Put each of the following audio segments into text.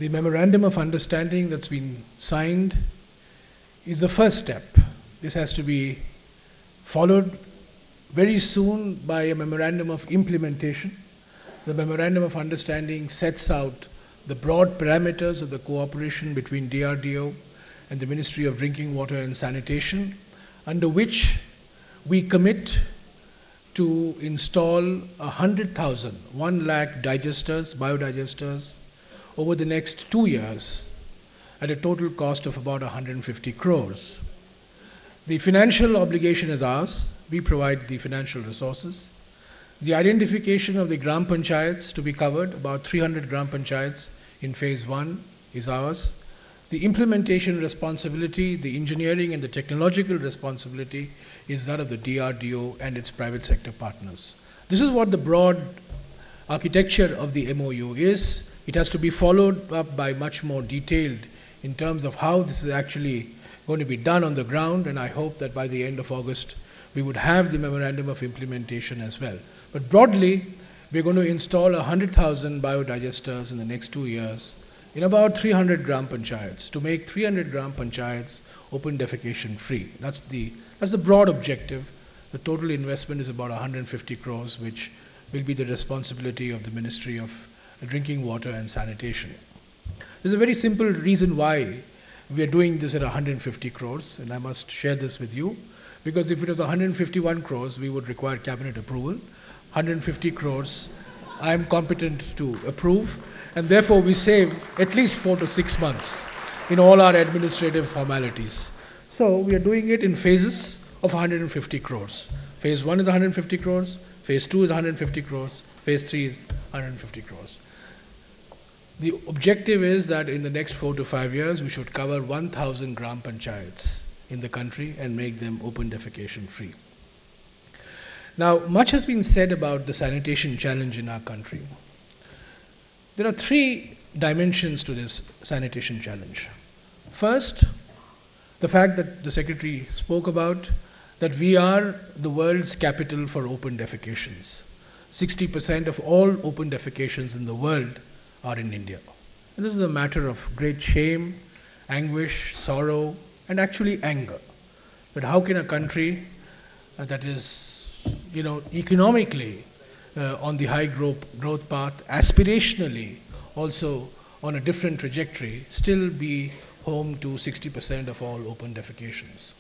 The Memorandum of Understanding that's been signed is the first step. This has to be followed very soon by a Memorandum of Implementation. The Memorandum of Understanding sets out the broad parameters of the cooperation between DRDO and the Ministry of Drinking Water and Sanitation, under which we commit to install 100,000, 1 lakh digesters, biodigesters, over the next 2 years at a total cost of about 150 crores. The financial obligation is ours. We provide the financial resources. The identification of the Gram Panchayats to be covered, about 300 Gram Panchayats in phase 1, is ours. The implementation responsibility, the engineering and the technological responsibility is that of the DRDO and its private sector partners. This is what the broad architecture of the MOU is. It has to be followed up by much more detailed in terms of how this is actually going to be done on the ground, and I hope that by the end of August we would have the Memorandum of Implementation as well. But broadly, we're going to install 100,000 biodigesters in the next 2 years in about 300 Gram Panchayats to make 300 Gram Panchayats open defecation free. That's the broad objective. The total investment is about 150 crores, which will be the responsibility of the Ministry of Drinking Water and Sanitation. There's a very simple reason why we are doing this at 150 crores, and I must share this with you, because if it was 151 crores, we would require cabinet approval. 150 crores, I am competent to approve, and therefore we save at least 4 to 6 months in all our administrative formalities. So we are doing it in phases of 150 crores. Phase 1 is 150 crores, phase 2 is 150 crores, phase 3 is 150 crores. The objective is that in the next 4 to 5 years, we should cover 1,000 Gram Panchayats in the country and make them open defecation free. Now, much has been said about the sanitation challenge in our country. There are 3 dimensions to this sanitation challenge. First, the fact that the Secretary spoke about, that we are the world's capital for open defecations. 60% of all open defecations in the world are in India. And this is a matter of great shame, anguish, sorrow, and actually anger. But how can a country that is, economically on the high growth path, aspirationally also on a different trajectory, still be home to 60% of all open defecations?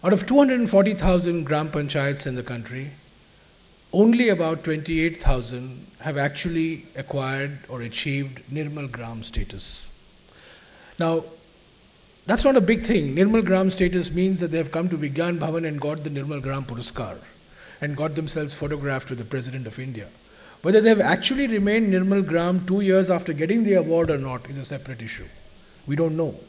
Out of 240,000 Gram Panchayats in the country, only about 28,000 have actually acquired or achieved Nirmal Gram status. Now, that's not a big thing. Nirmal Gram status means that they have come to Vigyan Bhavan and got the Nirmal Gram Puraskar and got themselves photographed with the President of India. Whether they have actually remained Nirmal Gram 2 years after getting the award or not is a separate issue. We don't know.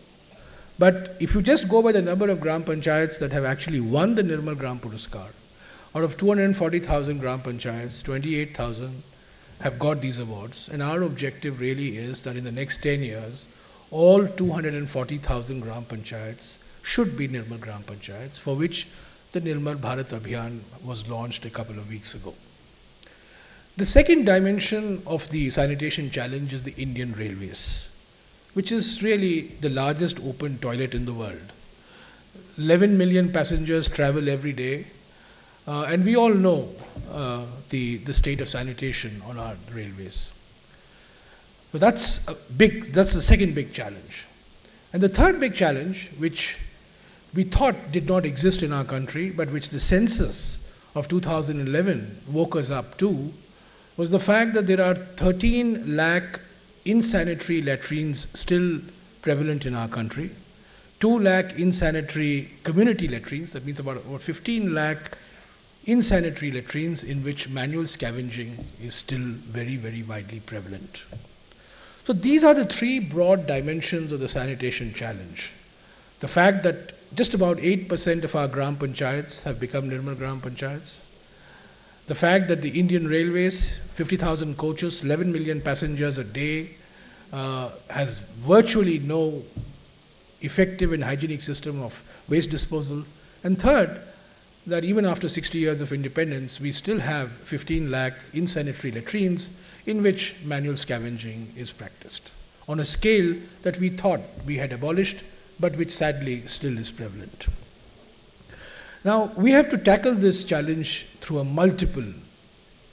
But if you just go by the number of Gram Panchayats that have actually won the Nirmal Gram Puraskar, out of 240,000 Gram Panchayats, 28,000 have got these awards. And our objective really is that in the next 10 years, all 240,000 Gram Panchayats should be Nirmal Gram Panchayats, for which the Nirmal Bharat Abhiyan was launched a couple of weeks ago. The second dimension of the sanitation challenge is the Indian Railways, which is really the largest open toilet in the world. 11 million passengers travel every day. And we all know the state of sanitation on our railways. But that's the second big challenge. And the third big challenge, which we thought did not exist in our country, but which the census of 2011 woke us up to, was the fact that there are 13 lakh insanitary latrines still prevalent in our country, 2 lakh insanitary community latrines, that means about 15 lakh insanitary latrines in which manual scavenging is still very, very widely prevalent. So these are the 3 broad dimensions of the sanitation challenge. The fact that just about 8% of our Gram Panchayats have become Nirmal Gram Panchayats. The fact that the Indian Railways, 50,000 coaches, 11 million passengers a day, has virtually no effective and hygienic system of waste disposal. And third, that even after 60 years of independence, we still have 15 lakh insanitary latrines in which manual scavenging is practiced. on a scale that we thought we had abolished, but which sadly still is prevalent. Now, we have to tackle this challenge through a multiple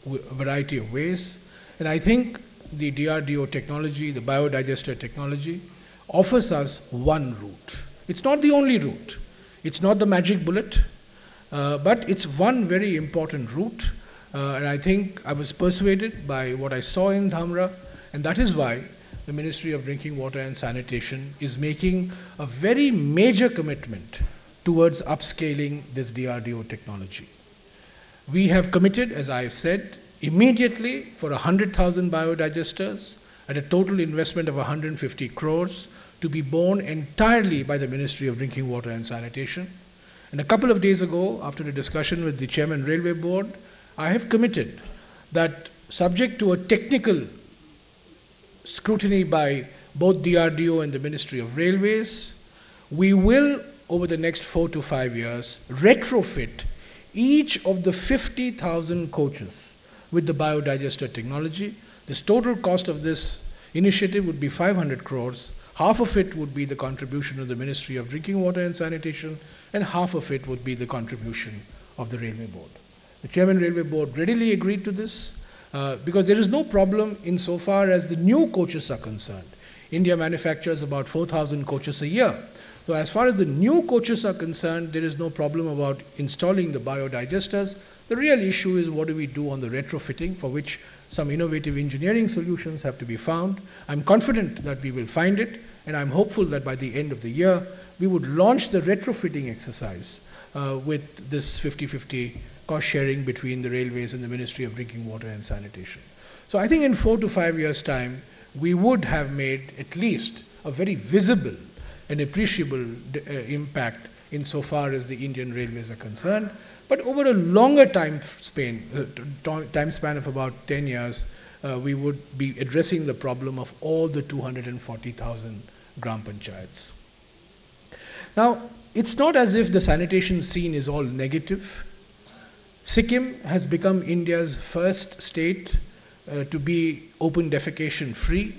variety of ways, and I think the DRDO technology, the biodigester technology, offers us one route. It's not the only route. It's not the magic bullet, but it's one very important route, and I think I was persuaded by what I saw in Dhamra, and that is why the Ministry of Drinking Water and Sanitation is making a very major commitment towards upscaling this DRDO technology. We have committed, as I have said, immediately for 100,000 biodigesters at a total investment of 150 crores to be borne entirely by the Ministry of Drinking Water and Sanitation. And a couple of days ago, after a discussion with the Chairman Railway Board, I have committed that subject to a technical scrutiny by both DRDO and the Ministry of Railways, we will, over the next 4 to 5 years, retrofit each of the 50,000 coaches with the biodigester technology. This total cost of this initiative would be 500 crores. Half of it would be the contribution of the Ministry of Drinking Water and Sanitation, and half of it would be the contribution of the Railway Board. The Chairman Railway Board readily agreed to this because there is no problem insofar as the new coaches are concerned. India manufactures about 4,000 coaches a year. So as far as the new coaches are concerned, there is no problem about installing the biodigesters. The real issue is what do we do on the retrofitting, for which some innovative engineering solutions have to be found. I'm confident that we will find it, and I'm hopeful that by the end of the year, we would launch the retrofitting exercise with this 50-50 cost sharing between the railways and the Ministry of Drinking Water and Sanitation. So I think in 4 to 5 years' time, we would have made at least a very visible and appreciable impact insofar as the Indian railways are concerned. But over a longer time span of about 10 years, we would be addressing the problem of all the 240,000 Gram Panchayats. Now, it's not as if the sanitation scene is all negative. Sikkim has become India's first state to be open defecation free.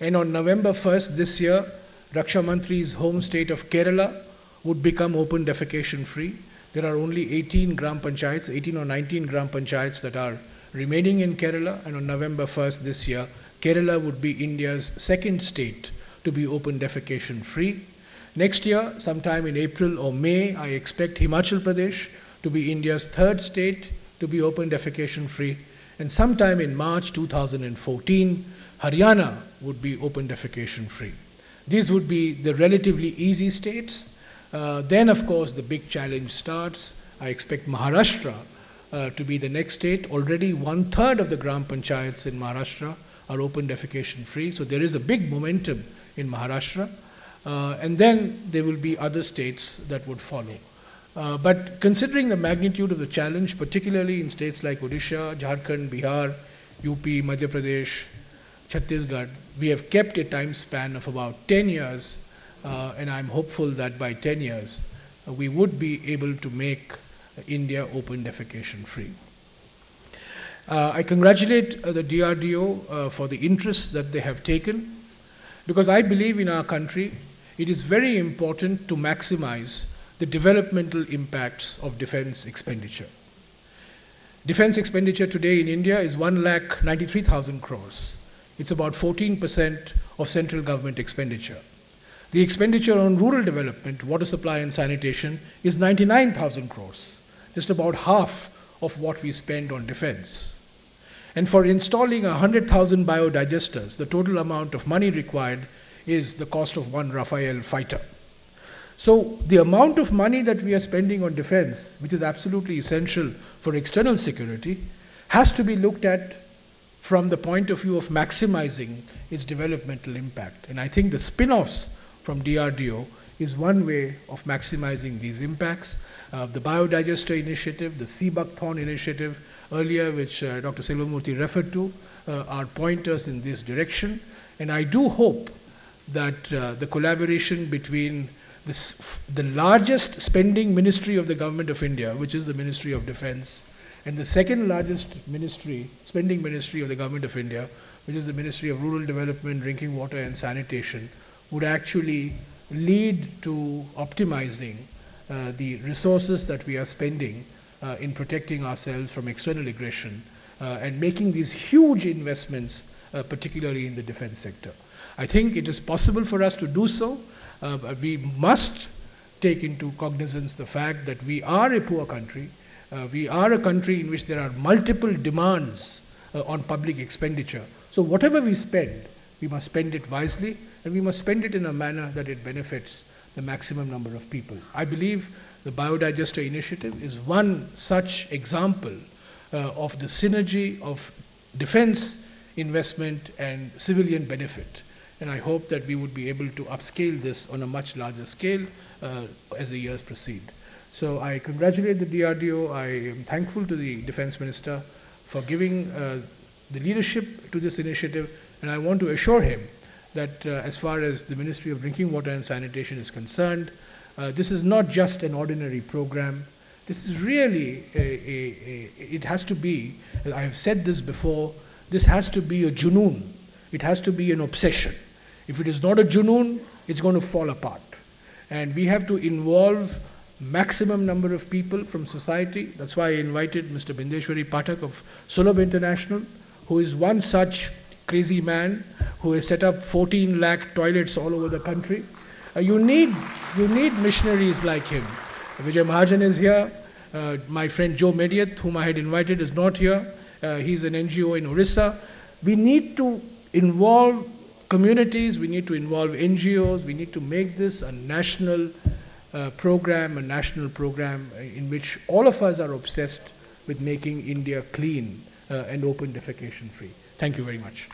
And on November 1st this year, Raksha Mantri's home state of Kerala would become open defecation free. There are only 18 Gram Panchayats, 18 or 19 Gram Panchayats that are remaining in Kerala, and on November 1st this year, Kerala would be India's second state to be open defecation free. Next year, sometime in April or May, I expect Himachal Pradesh to be India's third state to be open defecation free, and sometime in March 2014, Haryana would be open defecation free. These would be the relatively easy states. Then, of course, the big challenge starts. I expect Maharashtra to be the next state. Already 1/3 of the Gram Panchayats in Maharashtra are open defecation free. So there is a big momentum in Maharashtra. And then there will be other states that would follow. But considering the magnitude of the challenge, particularly in states like Odisha, Jharkhand, Bihar, UP, Madhya Pradesh, Chhattisgarh, we have kept a time span of about 10 years, and I'm hopeful that by 10 years, we would be able to make India open defecation free. I congratulate the DRDO for the interest that they have taken, because I believe in our country, it is very important to maximize the developmental impacts of defense expenditure. Defense expenditure today in India is 1,93,000 crores. It's about 14% of central government expenditure. The expenditure on rural development, water supply and sanitation is 99,000 crores, just about half of what we spend on defense. And for installing 100,000 biodigesters, the total amount of money required is the cost of one Rafale fighter. So the amount of money that we are spending on defense, which is absolutely essential for external security, has to be looked at from the point of view of maximizing its developmental impact. And I think the spin-offs from DRDO is one way of maximizing these impacts. The biodigester initiative, the sea buckthorn initiative earlier, which Dr. Selvamurthy referred to, are pointers in this direction. And I do hope that the collaboration between the largest spending ministry of the Government of India, which is the Ministry of Defense, and the second largest spending ministry of the Government of India, which is the Ministry of Rural Development, Drinking Water and Sanitation, would actually lead to optimizing the resources that we are spending in protecting ourselves from external aggression and making these huge investments, particularly in the defense sector. I think it is possible for us to do so. We must take into cognizance the fact that we are a poor country. We are a country in which there are multiple demands on public expenditure. So whatever we spend, we must spend it wisely, and we must spend it in a manner that it benefits the maximum number of people. I believe the Biodigester initiative is one such example of the synergy of defense investment and civilian benefit. And I hope that we would be able to upscale this on a much larger scale as the years proceed. So I congratulate the DRDO. I am thankful to the Defense Minister for giving the leadership to this initiative, and I want to assure him that as far as the Ministry of Drinking Water and Sanitation is concerned, this is not just an ordinary program. This is really, it has to be, I have said this before, this has to be a junoon. It has to be an obsession. If it is not a junoon, it's going to fall apart. And we have to involve maximum number of people from society. That's why I invited Mr. Bindeshwari Pathak of Sulabh International, who is one such crazy man who has set up 14 lakh toilets all over the country. You need missionaries like him. Vijay Mahajan is here. My friend Joe Mediath, whom I had invited, is not here. He's an NGO in Orissa. We need to involve communities, we need to involve NGOs, we need to make this a national program in which all of us are obsessed with making India clean and open defecation free. Thank you very much.